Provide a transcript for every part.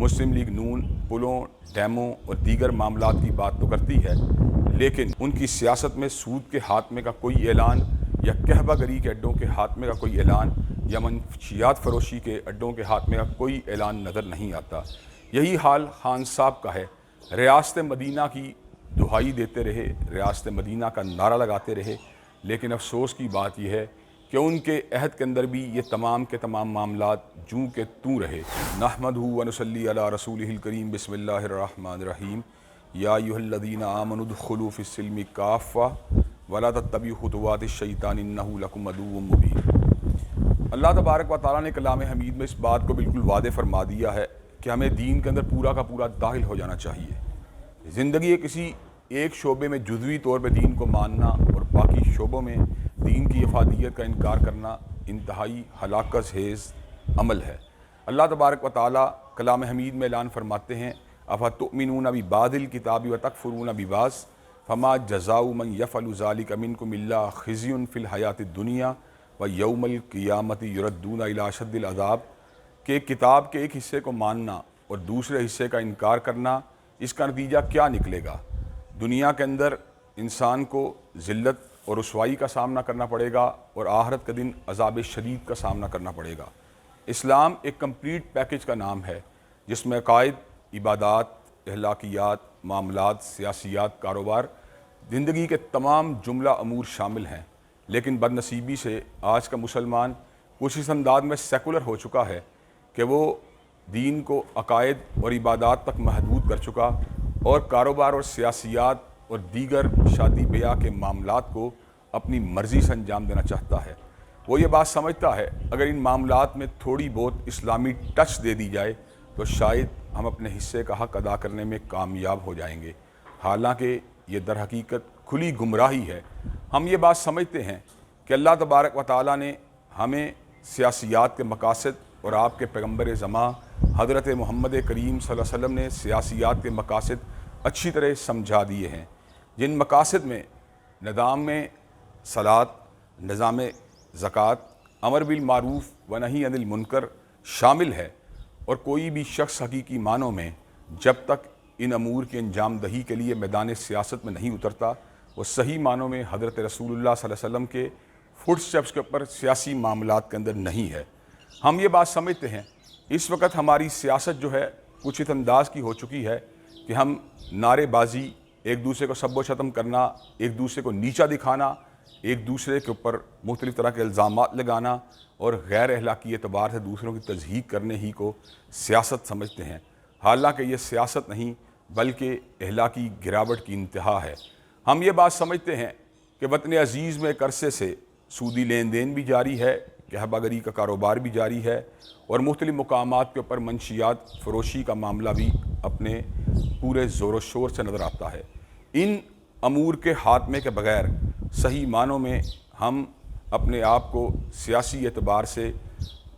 مسلم league نون پلوں، ڈیموں اور دیگر معاملات کی بات تو کرتی ہے، لیکن ان کی سیاست میں سود کے خاتمے کا کوئی اعلان یا قحبہ گری کے اڈوں کے خاتمے کا کوئی اعلان یا منشیات فروشی کے اڈوں کے خاتمے کا کوئی اعلان نظر نہیں آتا۔ یہی حال خان صاحب کا ہے۔ ریاست مدینہ کی دہائی دیتے رہے، ریاست مدینہ کا نعرہ لگاتے رہے، لیکن افسوس کی بات یہ ہے کہ ان کے عہد کے اندر بھی یہ تمام کے تمام معاملات جوں کے توں رہے۔ نحمدہ و نصلی علی رسولہ الکریم، بسم اللہ الرحمن الرحیم، یا ایھا الذین آمنوا ادخلوا فی السلم کافہ ولا تتبعوا خطوات الشیطان انہ لکم عدو مبین۔ اللہ تبارک و تعالیٰ نے کلام حمید میں اس بات کو بالکل واضح فرما دیا ہے کہ ہمیں دین کے اندر پورا کا پورا داخل ہو جانا چاہیے۔ زندگی کسی ایک شعبے میں جزوی طور پہ دین کو ماننا اور باقی شعبوں میں دین کی افادیت کا انکار کرنا انتہائی ہلاکت خیز عمل ہے۔ اللہ تبارک و تعالیٰ کلام حمید میں اعلان فرماتے ہیں، افتؤمنون ببعض الکتاب وتکفرون ببعض فما جزاء من یفعل ذلک منکم الا خزی فی الحیاۃ الدنیا ویوم القیامۃ یردون الی اشد العذاب، کہ کتاب کے ایک حصے کو ماننا اور دوسرے حصے کا انکار کرنا، اس کا نتیجہ کیا نکلے گا؟ دنیا کے اندر انسان کو ذلت اور رسوائی کا سامنا کرنا پڑے گا اور آخرت کے دن عذاب شدید کا سامنا کرنا پڑے گا۔ اسلام ایک کمپلیٹ پیکج کا نام ہے جس میں عقائد، عبادات، اخلاقیات، معاملات، سیاسیات، کاروبار، زندگی کے تمام جملہ امور شامل ہیں۔ لیکن بدنصیبی سے آج کا مسلمان کچھ اس انداز میں سیکولر ہو چکا ہے کہ وہ دین کو عقائد اور عبادات تک محدود کر چکا اور کاروبار اور سیاسیات اور دیگر شادی بیاہ کے معاملات کو اپنی مرضی سے انجام دینا چاہتا ہے۔ وہ یہ بات سمجھتا ہے اگر ان معاملات میں تھوڑی بہت اسلامی ٹچ دے دی جائے تو شاید ہم اپنے حصے کا حق ادا کرنے میں کامیاب ہو جائیں گے، حالانکہ یہ در حقیقت کھلی گمراہی ہے۔ ہم یہ بات سمجھتے ہیں کہ اللہ تبارک و تعالیٰ نے ہمیں سیاسیات کے مقاصد اور آپ کے پیغمبر زماں حضرت محمد کریم صلی اللہ علیہ وسلم نے سیاسیات کے مقاصد اچھی طرح سمجھا دیے ہیں، جن مقاصد میں نظام صلاۃ، نظام زکوٰۃ، امر بالمعروف و نہی عن المنکر شامل ہے، اور کوئی بھی شخص حقیقی معنوں میں جب تک ان امور کی انجام دہی کے لیے میدان سیاست میں نہیں اترتا، وہ صحیح معنوں میں حضرت رسول اللہ صلی اللہ علیہ وسلم کے فٹ اسٹیپس کے اوپر سیاسی معاملات کے اندر نہیں ہے۔ ہم یہ بات سمجھتے ہیں اس وقت ہماری سیاست جو ہے کچھ اس انداز کی ہو چکی ہے کہ ہم نعرے بازی، ایک دوسرے کو سب و شتم کرنا، ایک دوسرے کو نیچا دکھانا، ایک دوسرے کے اوپر مختلف طرح کے الزامات لگانا اور غیر اخلاقی اعتبار سے دوسروں کی تضحیق کرنے ہی کو سیاست سمجھتے ہیں، حالانکہ یہ سیاست نہیں بلکہ اخلاقی گراوٹ کی انتہا ہے۔ ہم یہ بات سمجھتے ہیں کہ وطن عزیز میں ایک عرصے سے سودی لین دین بھی جاری ہے، قحبہ گری کا کاروبار بھی جاری ہے، اور مختلف مقامات کے اوپر منشیات فروشی کا معاملہ بھی اپنے پورے زور و شور سے نظر آتا ہے۔ ان امور کے خاتمے کے بغیر صحیح معنوں میں ہم اپنے آپ کو سیاسی اعتبار سے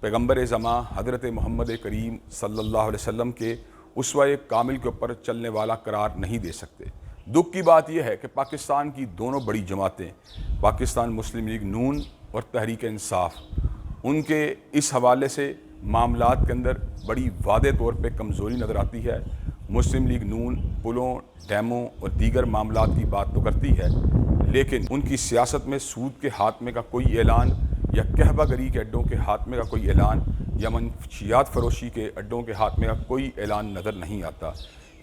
پیغمبر زماں حضرت محمد کریم صلی اللہ علیہ وسلم کے اسوہ کامل کے اوپر چلنے والا قرار نہیں دے سکتے۔ دکھ کی بات یہ ہے کہ پاکستان کی دونوں بڑی جماعتیں، پاکستان مسلم لیگ نون اور تحریک انصاف، ان کے اس حوالے سے معاملات کے اندر بڑی واضح طور پہ کمزوری نظر آتی ہے۔ مسلم لیگ نون پلوں، ڈیموں اور دیگر معاملات کی بات تو کرتی ہے، لیکن ان کی سیاست میں سود کے خاتمے کا کوئی اعلان یا قحبہ گری کے اڈوں کے خاتمے کا کوئی اعلان یا منشیات فروشی کے اڈوں کے خاتمے کا کوئی اعلان نظر نہیں آتا۔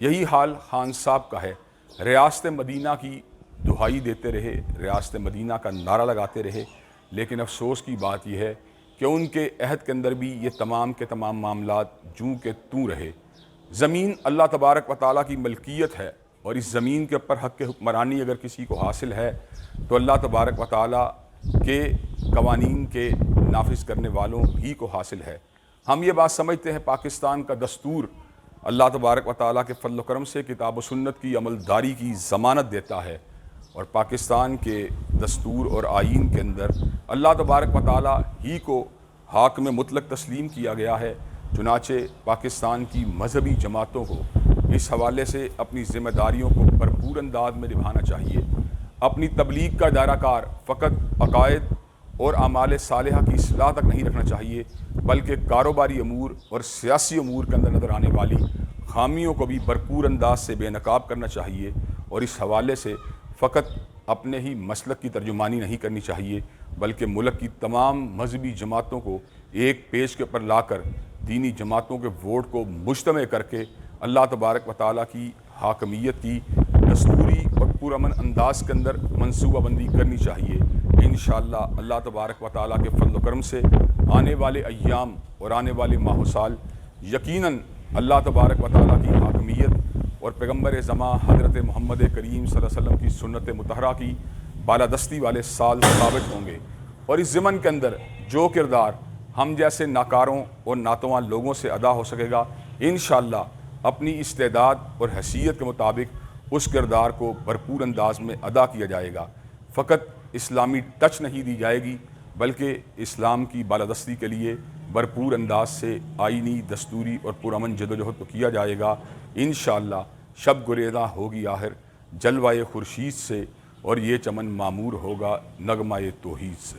یہی حال خان صاحب کا ہے۔ ریاست مدینہ کی دہائی دیتے رہے، ریاست مدینہ کا نعرہ لگاتے رہے، لیکن افسوس کی بات یہ ہے کہ ان کے عہد کے اندر بھی یہ تمام کے تمام معاملات جوں کے توں رہے۔ زمین اللہ تبارک و تعالیٰ کی ملکیت ہے، اور اس زمین کے اوپر حق حکمرانی اگر کسی کو حاصل ہے تو اللہ تبارک و تعالیٰ کے قوانین کے نافذ کرنے والوں ہی کو حاصل ہے۔ ہم یہ بات سمجھتے ہیں پاکستان کا دستور اللہ تبارک و تعالیٰ کے فضل و کرم سے کتاب و سنت کی عملداری کی ضمانت دیتا ہے، اور پاکستان کے دستور اور آئین کے اندر اللہ تبارک و تعالیٰ ہی کو حاکم مطلق تسلیم کیا گیا ہے۔ چنانچہ پاکستان کی مذہبی جماعتوں کو اس حوالے سے اپنی ذمہ داریوں کو بھرپور انداز میں نبھانا چاہیے۔ اپنی تبلیغ کا دائرہ کار فقط عقائد اور اعمال صالحہ کی اصلاح تک نہیں رکھنا چاہیے، بلکہ کاروباری امور اور سیاسی امور کے اندر نظر آنے والی خامیوں کو بھی بھرپور انداز سے بے نقاب کرنا چاہیے، اور اس حوالے سے فقط اپنے ہی مسلک کی ترجمانی نہیں کرنی چاہیے بلکہ ملک کی تمام مذہبی جماعتوں کو ایک پیج کے اوپر لا کر دینی جماعتوں کے ووٹ کو مجتمع کر کے اللہ تبارک و تعالیٰ کی حاکمیت کی دستوری اور پرامن انداز کے اندر منصوبہ بندی کرنی چاہیے۔ انشاءاللہ اللہ تبارک و تعالیٰ کے فضل و کرم سے آنے والے ایام اور آنے والے ماہ و سال یقیناً اللہ تبارک و تعالیٰ کی حاکمیت اور پیغمبر زماں حضرت محمد کریم صلی اللہ علیہ وسلم کی سنت مطہرہ کی بالادستی والے سال ثابت ہوں گے، اور اس ضمن کے اندر جو کردار ہم جیسے ناکاروں اور ناتواں لوگوں سے ادا ہو سکے گا، انشاءاللہ اپنی استعداد اور حیثیت کے مطابق اس کردار کو بھرپور انداز میں ادا کیا جائے گا۔ فقط اسلامی ٹچ نہیں دی جائے گی بلکہ اسلام کی بالادستی کے لیے بھرپور انداز سے آئینی، دستوری اور پرامن جدوجہد کیا جائے گا۔ انشاءاللہ شب گریزاں ہوگی آخر جلوہ خورشید سے، اور یہ چمن معمور ہوگا نغمہ توحید سے۔